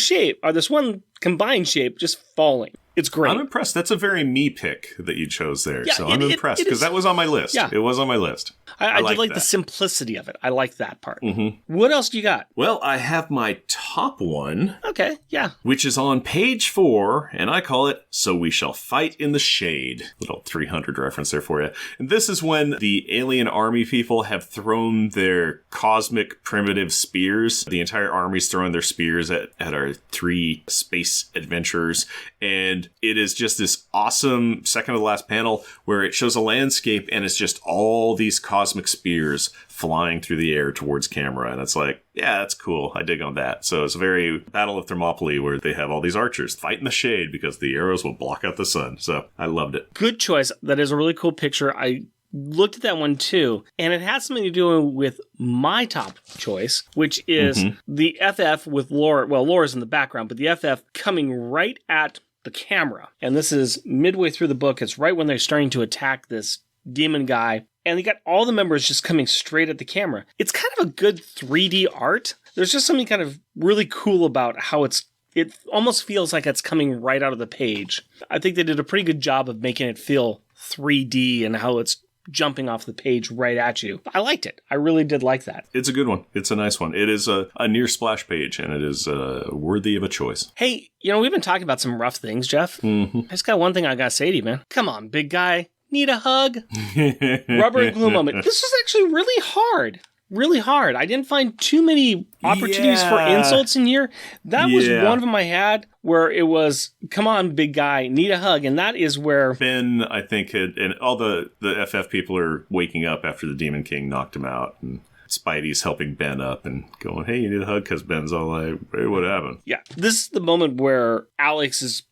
this one combined shape just falling. It's great. I'm impressed. That's a very me pick that you chose there. Yeah, so I'm impressed because that was on my list. Yeah. It was on my list. I do like the simplicity of it. I like that part. Mm-hmm. What else do you got? Well, I have my top one. Okay, yeah. Which is on page 4, and I call it "So We Shall Fight in the Shade." Little 300 reference there for you. And this is when the alien army people have thrown their cosmic primitive spears. The entire army's throwing their spears at our 3 space adventurers. And it is just this awesome second to the last panel where it shows a landscape and it's just all these cosmic spears flying through the air towards camera. And it's like, yeah, that's cool. I dig on that. So it's a very Battle of Thermopylae where they have all these archers fight in the shade because the arrows will block out the sun. So I loved it. Good choice. That is a really cool picture. I looked at that one too, and it has something to do with my top choice, which is the FF with Laura. Well, Laura's in the background, but the FF coming right at the camera. And this is midway through the book. It's right when they're starting to attack this demon guy. And you got all the members just coming straight at the camera. It's kind of a good 3D art. There's just something kind of really cool about how it almost feels like it's coming right out of the page. I think they did a pretty good job of making it feel 3D and how it's jumping off the page right at you. I liked it. I really did like that. It's a good one. It's a nice one. It is a near splash page, and it is worthy of a choice. Hey, we've been talking about some rough things, Jeff. I just got one thing I gotta say to you, man. Come on, big guy. Need a hug? Rubber and glue moment. This was actually really hard. Really hard. I didn't find too many opportunities for insults in here. That was one of them I had where it was, come on, big guy, need a hug. And that is where Ben, I think, and all the FF people are waking up after the Demon King knocked him out. And Spidey's helping Ben up and going, hey, you need a hug? Because Ben's all like, hey, what happened? Yeah. This is the moment where Alex is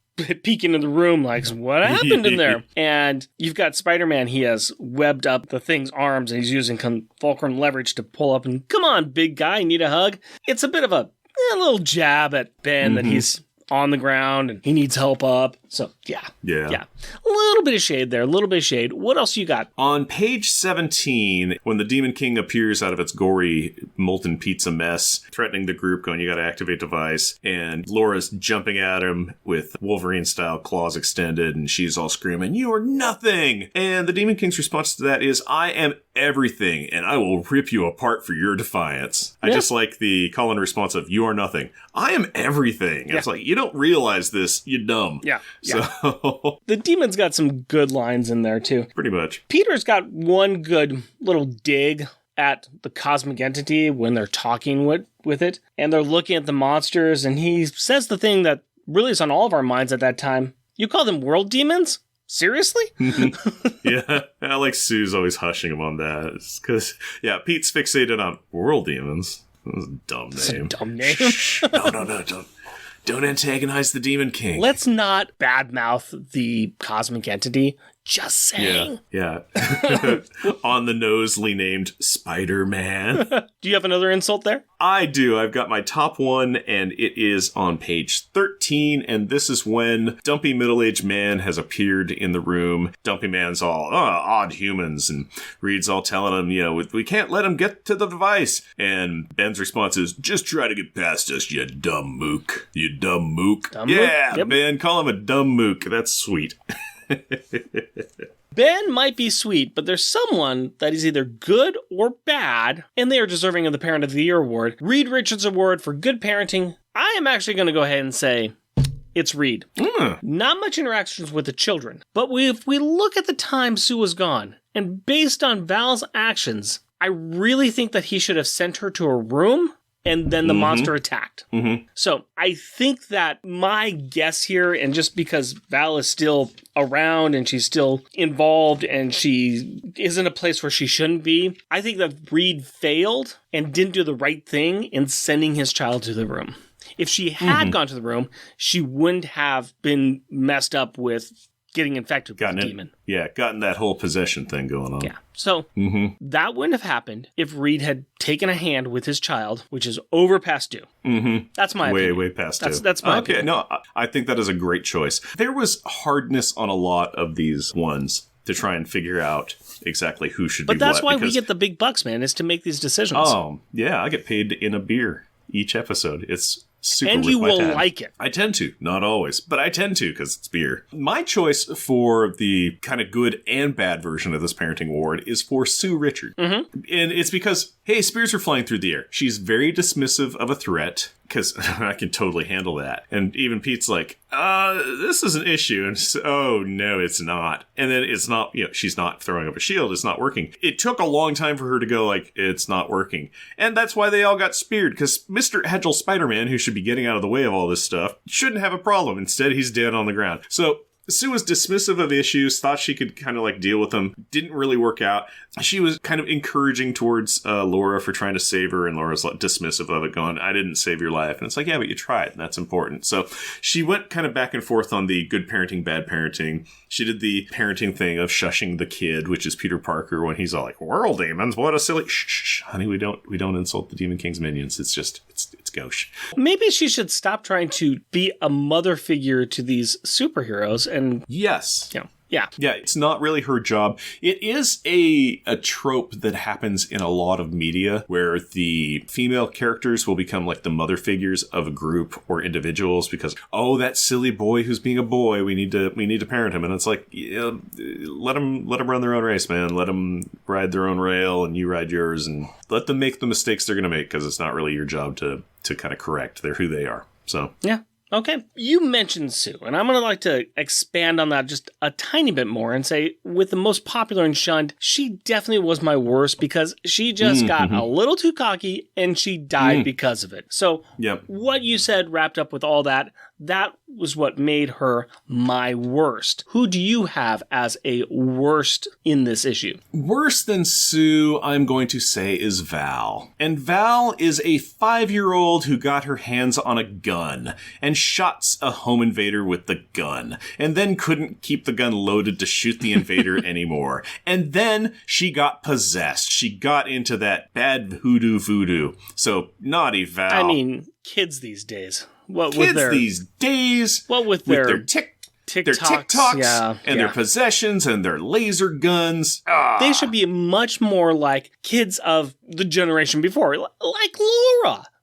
peeking in the room like, what happened in there? And you've got Spider-Man. He has webbed up the thing's arms and he's using fulcrum leverage to pull up and, come on, big guy, need a hug? It's a bit of a little jab at Ben that he's on the ground and he needs help up. So, yeah. A little bit of shade there, a little bit of shade. What else you got? On page 17, when the Demon King appears out of its gory molten pizza mess, threatening the group, going, you gotta activate device, and Laura's jumping at him with Wolverine-style claws extended, and she's all screaming, you are nothing! And the Demon King's response to that is, I am everything, and I will rip you apart for your defiance. I just like the call-in response of, you are nothing. I am everything. It's like, you don't realize this, you dumb. Yeah. So the demon's got some good lines in there too. Pretty much. Peter's got one good little dig at the cosmic entity when they're talking with it, and they're looking at the monsters, and he says the thing that really is on all of our minds at that time. You call them world demons? Seriously? Yeah. I like Sue's always hushing him on that. Because, Pete's fixated on world demons. That's a dumb name. That's a dumb name. Shh. No. Don't antagonize the Demon King. Let's not badmouth the cosmic entity Just saying. Yeah. On the nosely named Spider-Man. Do you have another insult there? I do. I've got my top one, and it is on page 13, and this is when Dumpy Middle-Aged Man has appeared in the room. Dumpy Man's all, odd humans, and Reed's all telling him, we can't let him get to the device. And Ben's response is, just try to get past us, you dumb mook. You dumb mook. Dumb yeah, mook? Yep. Ben, call him a dumb mook. That's sweet. Ben might be sweet, but there's someone that is either good or bad, and they are deserving of the Parent of the Year award. Reed Richards Award for good parenting. I am actually going to go ahead and say it's Reed. Not much interactions with the children, but if we look at the time Sue was gone, and based on Val's actions, I really think that he should have sent her to her room, and then the monster attacked. So I think that my guess here, and just because Val is still around and she's still involved and she is in a place where she shouldn't be, I think that Reed failed and didn't do the right thing in sending his child to the room. If she had gone to the room, she wouldn't have been messed up with getting infected with the demon. Yeah, gotten that whole possession thing going on. Yeah. So that wouldn't have happened if Reed had taken a hand with his child, which is over past due. That's my opinion. Way past due. That's my opinion. No, I think that is a great choice. There was hardness on a lot of these ones to try and figure out exactly who should be what. But that's why we get the big bucks, man, is to make these decisions. Oh, yeah, I get paid in a beer each episode. It's super and you will like it. I tend to. Not always, but I tend to because it's beer. My choice for the kind of good and bad version of this parenting award is for Sue Richard. And it's because, hey, spears are flying through the air. She's very dismissive of a threat because I can totally handle that. And even Pete's like, this is an issue. And oh, no, it's not. And then it's not, she's not throwing up a shield. It's not working. It took a long time for her to go like, it's not working. And that's why they all got speared, because Mr. Agile Spider-Man, who should be getting out of the way of all this stuff, shouldn't have a problem. Instead, he's dead on the ground. So Sue was dismissive of issues, thought she could kind of like deal with them. Didn't really work out. She was kind of encouraging towards Laura for trying to save her, and Laura's like dismissive of it, going, I didn't save your life. And it's like, yeah, but you tried, and that's important. So she went kind of back and forth on the good parenting, bad parenting. She did the parenting thing of shushing the kid, which is Peter Parker, when he's all like, world demons, what a silly... Shh, honey, we don't insult the Demon King's minions. It's just, it's gauche. Maybe she should stop trying to be a mother figure to these superheroes and... Yes. Yeah, it's not really her job. It is a trope that happens in a lot of media where the female characters will become like the mother figures of a group or individuals because, oh, that silly boy who's being a boy, we need to parent him. And it's like, let them run their own race, man. Let them ride their own rail and you ride yours, and let them make the mistakes they're going to make, because it's not really your job to kind of correct who they are. So yeah. Okay, you mentioned Sue, and I'm going to like to expand on that just a tiny bit more and say, with the most popular and shunned, she definitely was my worst because she just got a little too cocky and she died because of it. So what you said wrapped up with all that, that was what made her my worst. Who do you have as a worst in this issue? Worse than Sue, I'm going to say, is Val. And Val is a 5-year-old who got her hands on a gun and shots a home invader with the gun, and then couldn't keep the gun loaded to shoot the invader anymore. And then she got possessed. She got into that bad voodoo. So, naughty Val. I mean, kids these days. What with their TikToks and their possessions and their laser guns. They should be much more like kids of the generation before, like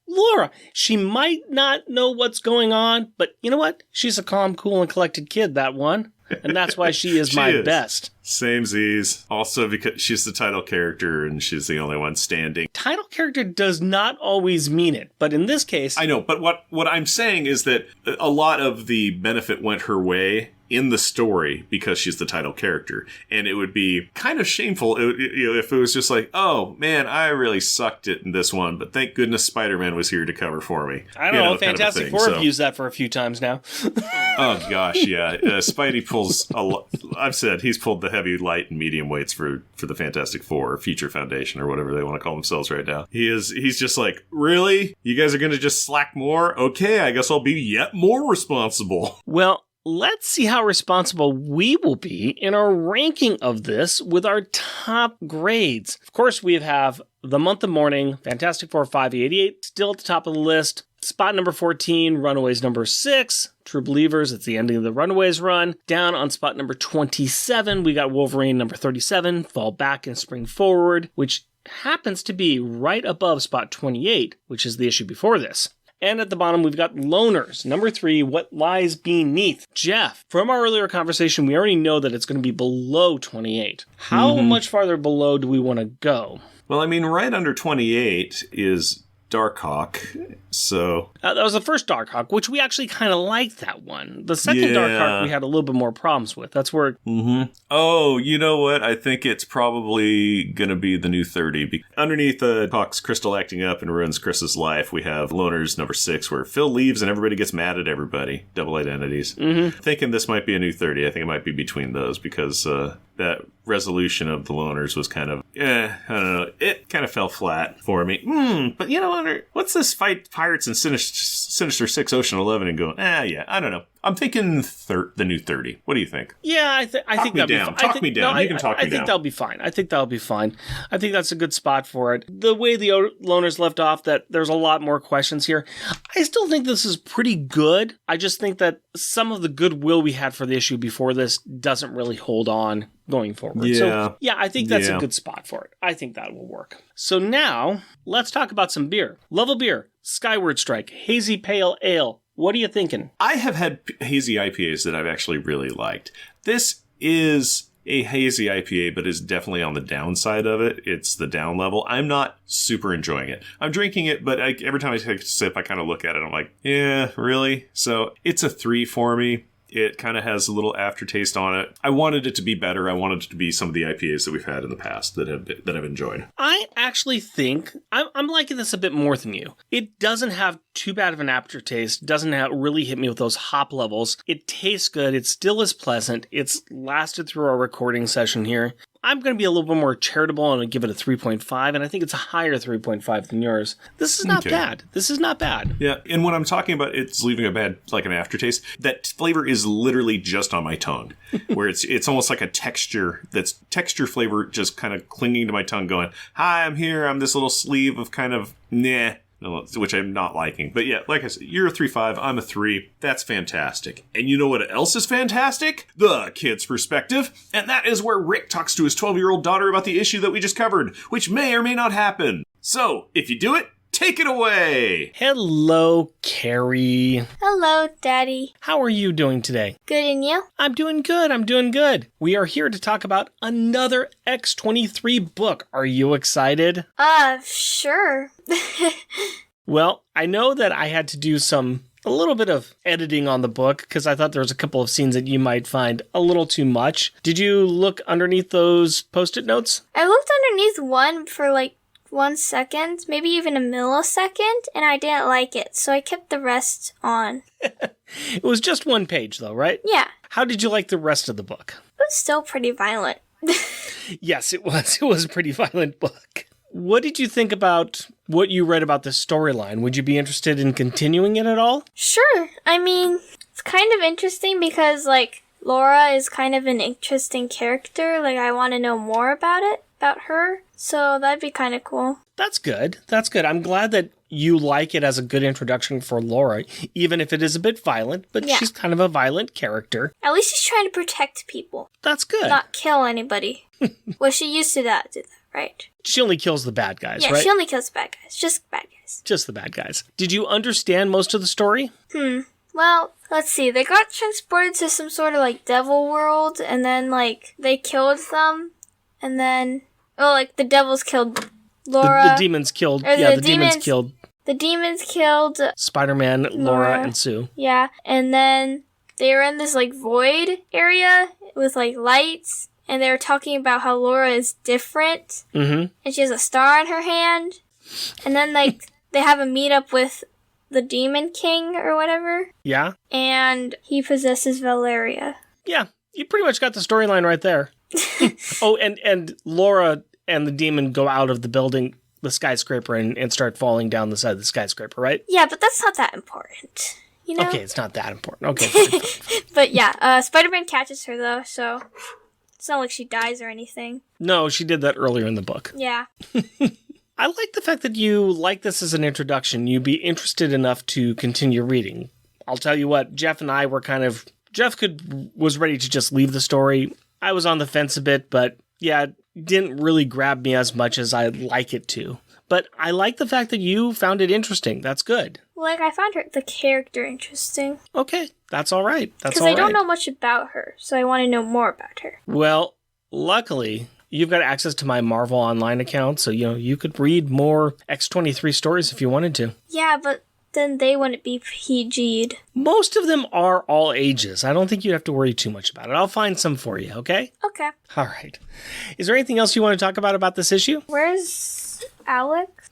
Laura, she might not know what's going on, but you know what? She's a calm, cool, and collected kid, that one. And that's why she is best. Same Z's. Also because she's the title character and she's the only one standing. Title character does not always mean it, but in this case... I know, but what I'm saying is that a lot of the benefit went her way in the story because she's the title character. And it would be kind of shameful if it was just like, oh, man, I really sucked it in this one, but thank goodness Spider-Man was here to cover for me. I don't know, Fantastic Four have used that for a few times now. Oh, gosh, yeah. Spidey pulls a lot. I've said he's pulled the heavy, light, and medium weights for the Fantastic Four, or Future Foundation, or whatever they want to call themselves right now. He's just like, really? You guys are going to just slack more? Okay, I guess I'll be yet more responsible. Well, let's see how responsible we will be in our ranking of this with our top grades. Of course, we have The Month of Mourning, Fantastic Four 588, still at the top of the list. Spot number 14, Runaways number 6, True Believers, it's the ending of the Runaways run. Down on spot number 27, we got Wolverine number 37, Fall Back and Spring Forward, which happens to be right above spot 28, which is the issue before this. And at the bottom, we've got Loners. Number 3, What Lies Beneath. Jeff, from our earlier conversation, we already know that it's going to be below 28. How much farther below do we want to go? Well, I mean, right under 28 is Darkhawk, so... that was the first Darkhawk, which we actually kind of liked that one. The second Darkhawk we had a little bit more problems with. That's where... Oh, you know what? I think it's probably going to be the new 30. Underneath Hawk's Crystal acting up and ruins Chris's life, we have Loners number 6, where Phil leaves and everybody gets mad at everybody. Double identities. Thinking this might be a new 30. I think it might be between those, because that resolution of the Loners was kind of, I don't know. It kind of fell flat for me. But you know, what's this fight Pirates and Sinister 6 Ocean 11 and going, yeah, I don't know. I'm thinking the new 30. What do you think? Yeah, I think that'd be fine. Talk me down. You can talk me down. I think that'll be fine. I think that's a good spot for it. The way the Loners left off, that there's a lot more questions here. I still think this is pretty good. I just think that some of the goodwill we had for the issue before this doesn't really hold on going forward. Yeah. So, yeah, I think that's a good spot for it. I think that will work. So now, let's talk about some beer. Level Beer, Skyward Strike, Hazy Pale Ale. What are you thinking? I have had hazy IPAs that I've actually really liked. This is a hazy IPA, but is definitely on the downside of it. It's the down level. I'm not super enjoying it. I'm drinking it, but every time I take a sip, I kind of look at it. I'm like, yeah, really? So it's a 3 for me. It kind of has a little aftertaste on it. I wanted it to be better. I wanted it to be some of the IPAs that we've had in the past that I've enjoyed. I actually think I'm liking this a bit more than you. It doesn't have too bad of an aftertaste. Doesn't really hit me with those hop levels. It tastes good. It still is pleasant. It's lasted through our recording session here. I'm going to be a little bit more charitable and give it a 3.5, and I think it's a higher 3.5 than yours. This is not bad. This is not bad. Yeah, and when I'm talking about it's leaving a bad, like an aftertaste, that flavor is literally just on my tongue, where it's almost like a texture flavor just kind of clinging to my tongue going, hi, I'm here, I'm this little sleeve of kind of, which I'm not liking. But yeah, like I said, you're a 3.5, I'm a 3. That's fantastic. And you know what else is fantastic? The kid's perspective. And that is where Rick talks to his 12-year-old daughter about the issue that we just covered, which may or may not happen. So, if you do it, take it away! Hello, Carrie. Hello, Daddy. How are you doing today? Good, and you? I'm doing good. We are here to talk about another X-23 book. Are you excited? Sure. Well, I know that I had to do a little bit of editing on the book because I thought there was a couple of scenes that you might find a little too much. Did you look underneath those Post-it notes? I looked underneath one for 1 second, maybe even a millisecond, and I didn't like it, so I kept the rest on. It was just one page, though, right? Yeah. How did you like the rest of the book? It was still pretty violent. Yes, it was. It was a pretty violent book. What did you think about what you read about the storyline? Would you be interested in continuing it at all? Sure. I mean, it's kind of interesting because, Laura is kind of an interesting character. I want to know more about her. So that'd be kind of cool. That's good. I'm glad that you like it as a good introduction for Laura, even if it is a bit violent, but she's kind of a violent character. At least she's trying to protect people. That's good. Not kill anybody. Well, she used to do that, right? She only kills the bad guys, right? Yeah, she only kills the bad guys. Just bad guys. Just the bad guys. Did you understand most of the story? Well, let's see. They got transported to some sort of, devil world, and then, they killed them, and then... the devils killed Laura. The demons killed... the demons killed... The demons killed... Spider-Man, Laura, and Sue. Yeah, and then they were in this, void area with, lights, and they were talking about how Laura is different. Mm-hmm. And she has a star on her hand. And then, they have a meetup with the Demon King or whatever. Yeah. And he possesses Valeria. Yeah, you pretty much got the storyline right there. Oh, and Laura and the demon go out of the building, the skyscraper, and start falling down the side of the skyscraper, right? Yeah, but that's not that important. you know? Okay, it's not that important. Okay, fine. But yeah, Spider-Man catches her, though, so it's not like she dies or anything. No, she did that earlier in the book. Yeah. I like the fact that you like this as an introduction. You'd be interested enough to continue reading. I'll tell you what, Jeff and I were Jeff was ready to just leave the story. I was on the fence a bit, but yeah, it didn't really grab me as much as I'd like it to. But I like the fact that you found it interesting. That's good. Like, I found the character interesting. Okay, that's all right. That's all right. Because I don't right. know much about her, so I want to know more about her. Well, luckily, you've got access to my Marvel Online account, so you could read more X-23 stories if you wanted to. Yeah, but then they wouldn't be PG'd. Most of them are all ages. I don't think you'd have to worry too much about it. I'll find some for you, okay? Okay. All right. Is there anything else you want to talk about this issue? Where's Alex?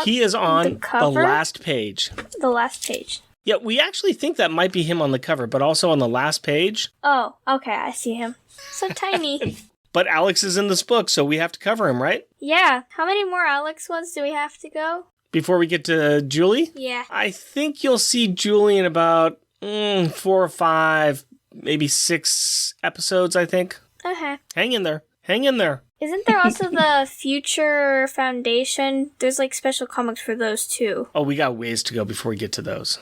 He is on the cover? the last page. The last page. Yeah, we actually think that might be him on the cover, but also on the last page. Oh, okay, I see him. So tiny. But Alex is in this book, so we have to cover him, right? Yeah. How many more Alex ones do we have to go? Before we get to Julie? Yeah. I think you'll see Julie in about 4 or 5, maybe 6 episodes, I think. Okay. Hang in there. Hang in there. Isn't there also the Future Foundation? There's like special comics for those too. Oh, we got ways to go before we get to those.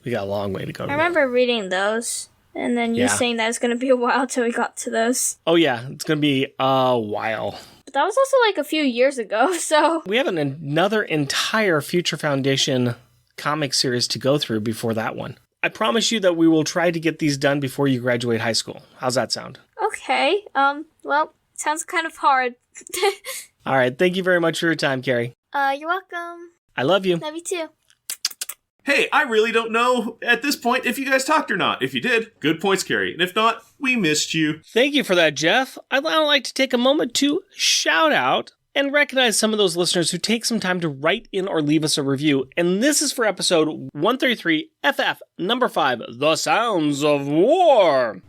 We got a long way to go. I remember reading those. And then you saying that it's going to be a while till we got to those. Oh, yeah. It's going to be a while. But that was also like a few years ago, so... We have another entire Future Foundation comic series to go through before that one. I promise you that we will try to get these done before you graduate high school. How's that sound? Okay. Well, sounds kind of hard. All right. Thank you very much for your time, Carrie. You're welcome. I love you. Love you too. Hey, I really don't know at this point if you guys talked or not. If you did, good points, Carrie. And if not, we missed you. Thank you for that, Jeff. I'd now like to take a moment to shout out and recognize some of those listeners who take some time to write in or leave us a review. And this is for episode 133, FF number 5, The Sounds of War.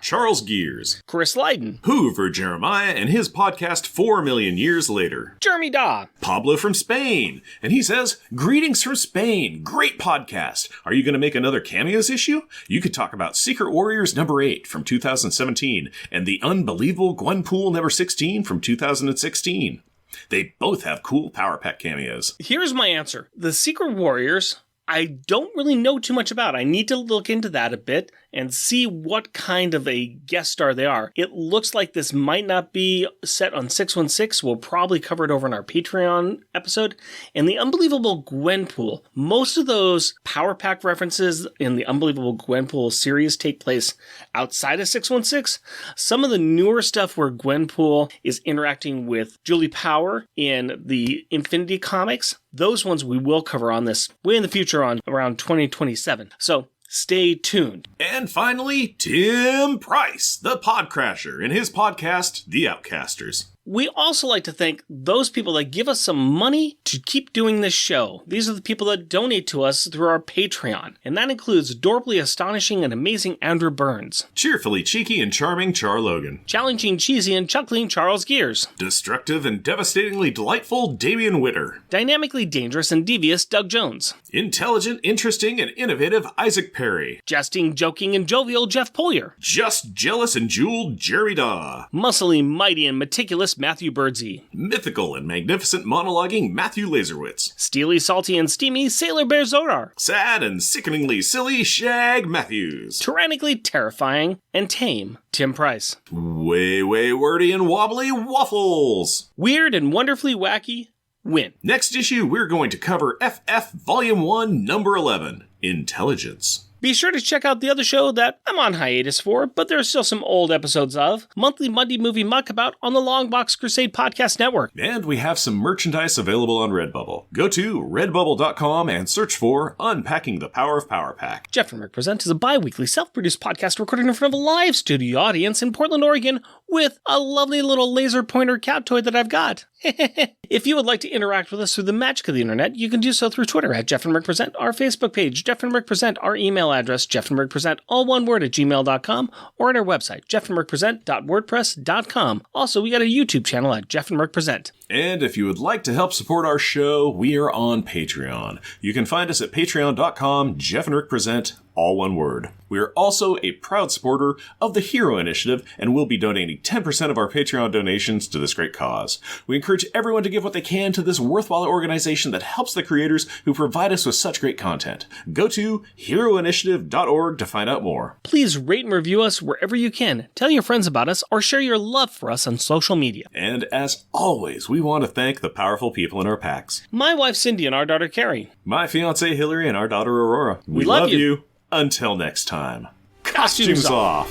Charles Gears, Chris Lydon, Hoover Jeremiah and his podcast 4 Million Years Later, Jeremy Daw, Pablo from Spain, and he says, greetings from Spain, great podcast. Are you going to make another cameos issue? You could talk about Secret Warriors number 8 from 2017 and the unbelievable Gwenpool number 16 from 2016. They both have cool Power Pack cameos. Here's my answer. The Secret Warriors, I don't really know too much about. I need to look into that a bit and see what kind of a guest star they are. It looks like this might not be set on 616. We'll probably cover it over in our Patreon episode. And the Unbelievable Gwenpool. Most of those Power Pack references in the Unbelievable Gwenpool series take place outside of 616. Some of the newer stuff where Gwenpool is interacting with Julie Power in the Infinity comics, those ones we will cover on this way in the future on around 2027. So stay tuned. And finally, Tim Price, the Podcrasher, in his podcast, The Outcasters. We also like to thank those people that give us some money to keep doing this show. These are the people that donate to us through our Patreon. And that includes adorably astonishing and amazing Andrew Burns. Cheerfully cheeky and charming Char Logan. Challenging cheesy and chuckling Charles Gears. Destructive and devastatingly delightful Damian Witter. Dynamically dangerous and devious Doug Jones. Intelligent, interesting, and innovative Isaac Perry. Jesting, joking, and jovial Jeff Polier. Just jealous and jeweled Jeremy Daw. Muscly, mighty, and meticulous Matthew Birdsey. Mythical and magnificent monologuing Matthew Laserwitz. Steely, salty, and steamy Sailor Bear Zodar. Sad and sickeningly silly Shag Matthews. Tyrannically terrifying and tame Tim Price. Way wordy and wobbly Waffles. Weird and wonderfully wacky Win. Next issue, we're going to cover FF Volume 1, Number 11, Intelligence. Be sure to check out the other show that I'm on hiatus for, but there are still some old episodes of, Monthly Monday Movie Muckabout on the Long Box Crusade Podcast Network. And we have some merchandise available on Redbubble. Go to redbubble.com and search for Unpacking the Power of Power Pack. Jeff and Rick Present is a bi-weekly self-produced podcast recorded in front of a live studio audience in Portland, Oregon, with a lovely little laser pointer cat toy that I've got. If you would like to interact with us through the magic of the internet, you can do so through Twitter at Jeff and Rick Present, our Facebook page, Jeff and Rick Present, our email address, jeffandrickpresent, all one word, at gmail.com, or at our website, jeffandrickpresent.wordpress.com. Also, we got a YouTube channel at Jeff and Rick Present. And if you would like to help support our show, we are on Patreon. You can find us at patreon.com, Jeff and Rick Present, all one word. We are also a proud supporter of the Hero Initiative and will be donating 10% of our Patreon donations to this great cause. We encourage everyone to give what they can to this worthwhile organization that helps the creators who provide us with such great content. Go to heroinitiative.org to find out more. Please rate and review us wherever you can. Tell your friends about us or share your love for us on social media. And as always, we want to thank the powerful people in our packs. My wife Cindy and our daughter Carrie. My fiancée Hillary and our daughter Aurora. We love you. Until next time. Costumes off.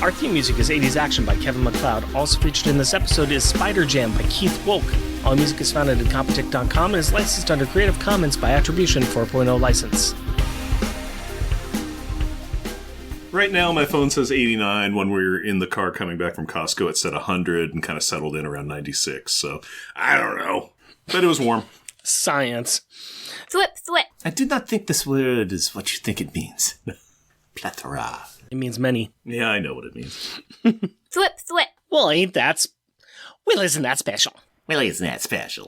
Our theme music is 80s Action by Kevin MacLeod. Also featured in this episode is Spider Jam by Keith Wolk. All music is found at incompetech.com and is licensed under Creative Commons by Attribution 4.0 license. Right now, my phone says 89. When we were in the car coming back from Costco, it said 100 and kind of settled in around 96. So, I don't know. But it was warm. Science. Thwip, thwip. I do not think this word is what you think it means. Plethora. It means many. Yeah, I know what it means. Thwip, thwip. Well, isn't that special? Well, isn't that special?